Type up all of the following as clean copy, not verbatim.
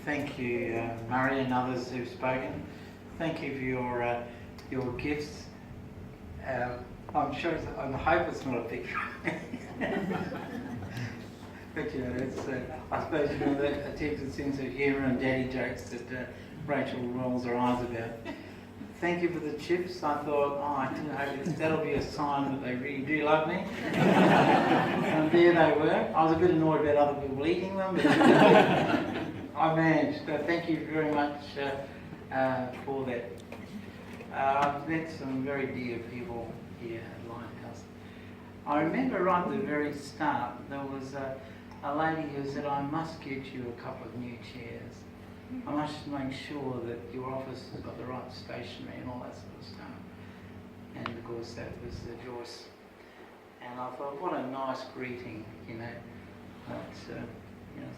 Thank you, Murray and others who've spoken. Thank you for your gifts. I'm sure. I hope it's not a picture. But I suppose that attempted sense of humour and daddy jokes that Rachel rolls her eyes about. Thank you for the chips. I thought, I didn't hope that'll be a sign that they really do love me. And there they were. I was a bit annoyed about other people eating them, but I managed. So thank you very much for that. I've met some very dear people here at Lighthouse. I remember right at the very start, there was a lady who said, I must get you a couple of new chairs. I must make sure that your office has got the right stationery and all that sort of stuff. And of course that was Joyce. And I thought, what a nice greeting, It's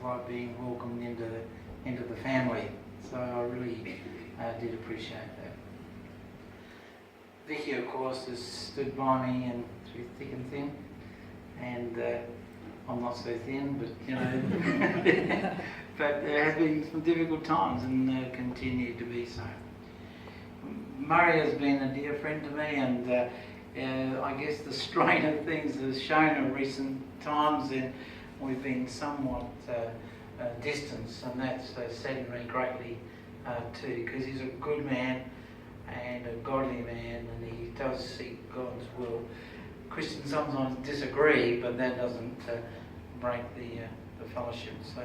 like being welcomed into the family. So I really did appreciate that. Vicky, of course, has stood by me and through thick and thin. And I'm not so thin, but but there has been some difficult times and continue to be so. Murray has been a dear friend to me, and I guess the strain of things has shown in recent times, and we've been somewhat distanced, and that's saddened me greatly too, because he's a good man and a godly man, and he does seek God's will. Christians sometimes disagree, but that doesn't break the fellowship. So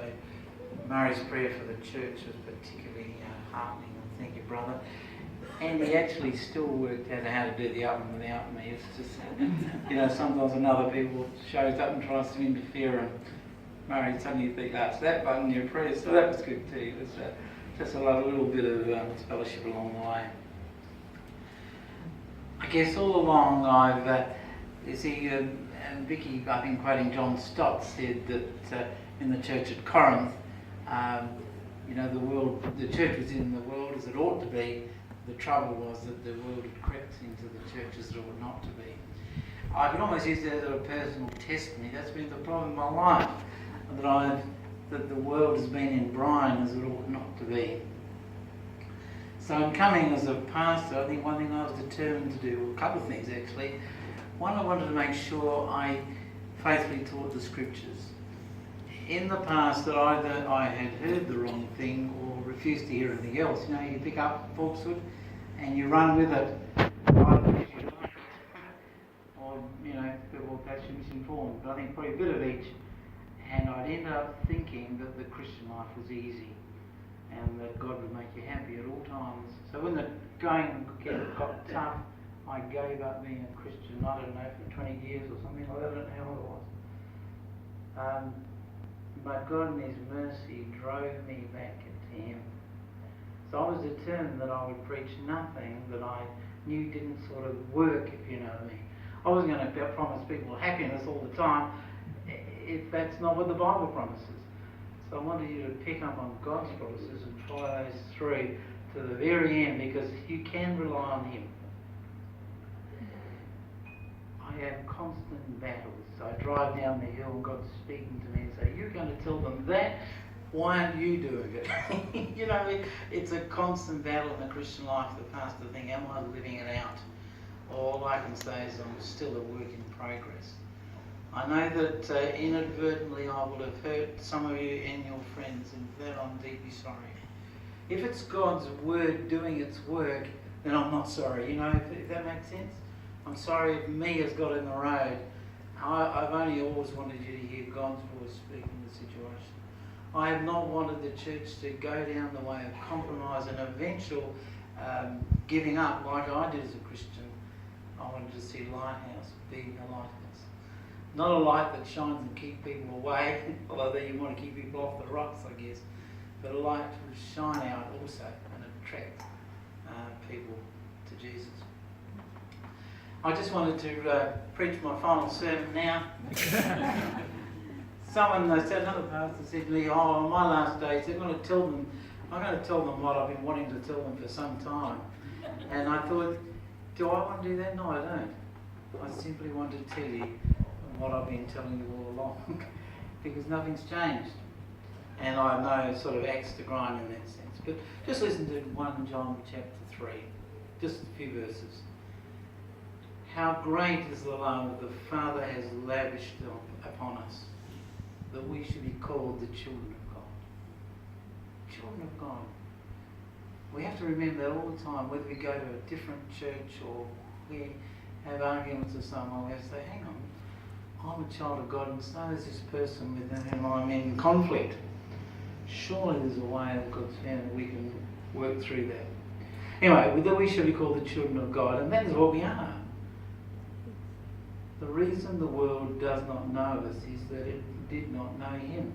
Murray's prayer for the church was particularly heartening. Thank you, brother. And he actually still worked out how to do the oven without me. It's just, sometimes another people shows up and tries to interfere, and Murray suddenly thinks, that's that button, your prayer. So that was good too. It was just a little bit of fellowship along the way. I guess all along I've, and Vicky, I think quoting John Stott, said that in the church at Corinth, the church was in the world as it ought to be. The trouble was that the world had crept into the church as it ought not to be. I can almost use that as a personal testimony. That's been the problem in my life, that the world has been in brine as it ought not to be. So in coming as a pastor, I think one thing I was determined to do, a couple of things actually. One, I wanted to make sure I faithfully taught the scriptures. In the past, that either I had heard the wrong thing or refused to hear anything else. You pick up falsehood and you run with it, either because you like it, or people perhaps you're misinformed. But I think probably a bit of each. And I'd end up thinking that the Christian life was easy and that God would make you happy at all times. So when the going got tough, I gave up being a Christian, I don't know, for 20 years or something like that. I don't know how it was. But God in His mercy drove me back to Him. So I was determined that I would preach nothing that I knew didn't sort of work, if you know what I mean. I wasn't going to promise people happiness all the time if that's not what the Bible promises. So I wanted you to pick up on God's promises and try those through to the very end, because you can rely on Him. I have constant battles. So I drive down the hill and God's speaking to me and say, you're going to tell them that? Why aren't you doing it? It's a constant battle in the Christian life. The pastor think, am I living it out? All I can say is I'm still a work in progress. I know that inadvertently I will have hurt some of you and your friends, and for that I'm deeply sorry. If it's God's word doing its work, then I'm not sorry. If that makes sense? I'm sorry if me has got in the road. I've only always wanted you to hear God's voice speaking the situation. I have not wanted the church to go down the way of compromise and eventual giving up like I did as a Christian. I wanted to see Lighthouse being a lighthouse. Not a light that shines and keeps people away, although you want to keep people off the rocks, I guess, but a light to shine out also and attract people to Jesus. I just wanted to preach my final sermon now. Another pastor said to me, on my last days, I'm going to tell them what I've been wanting to tell them for some time. And I thought, do I want to do that? No, I don't. I simply want to tell you what I've been telling you all along, because nothing's changed. And I have no sort of axe to grind in that sense. But just listen to 1 John chapter 3, just a few verses. How great is the love the Father has lavished upon us, that we should be called the children of God. Children of God. We have to remember that all the time, whether we go to a different church or we have arguments with someone, we have to say, hang on, I'm a child of God and so is this person with whom I'm in conflict. Surely there's a way of God's hand that we can work through that. Anyway, that we should be called the children of God, and that is what we are. The reason the world does not know us is that it did not know Him.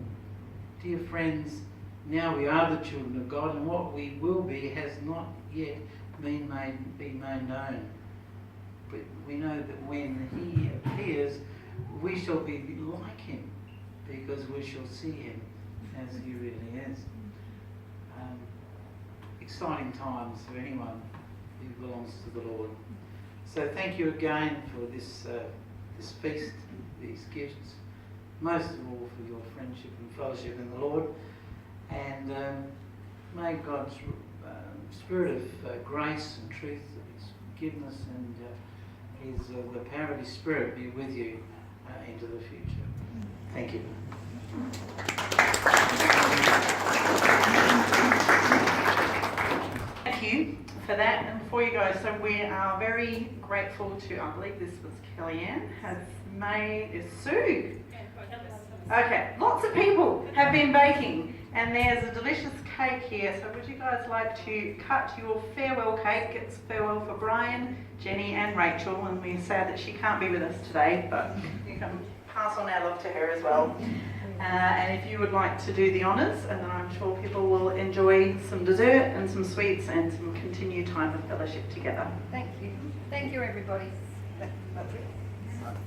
Dear friends, now we are the children of God, and what we will be has not yet been made known. But we know that when He appears, we shall be like Him, because we shall see Him as He really is. Exciting times for anyone who belongs to the Lord. So thank you again for this feast, these gifts, most of all for your friendship and fellowship in the Lord. And may God's spirit of grace and truth, of His forgiveness and the power of His Spirit be with you into the future. Thank you. Thank you for that. And before you go, so we are very grateful to, I believe this was Kellyanne, has made Sue. Okay, lots of people have been baking, and there's a delicious cake here. So would you guys like to cut your farewell cake? It's farewell for Brian, Jenny and Rachel, and we're sad that she can't be with us today, but you can pass on our love to her as well. And if you would like to do the honours, and then I'm sure people will enjoy some dessert and some sweets and some continued time of fellowship together. Thank you. Thank you, everybody. That's it.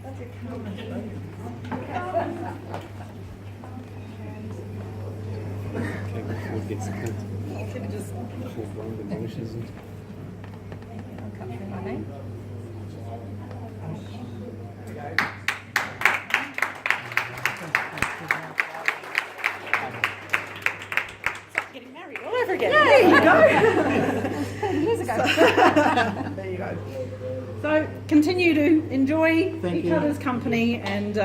That's it. Okay, before it gets cut, You could just hold on the motions and come in my name. Getting married all over again. There you go. Years ago. There you go. So continue to enjoy Thank each you. other's company and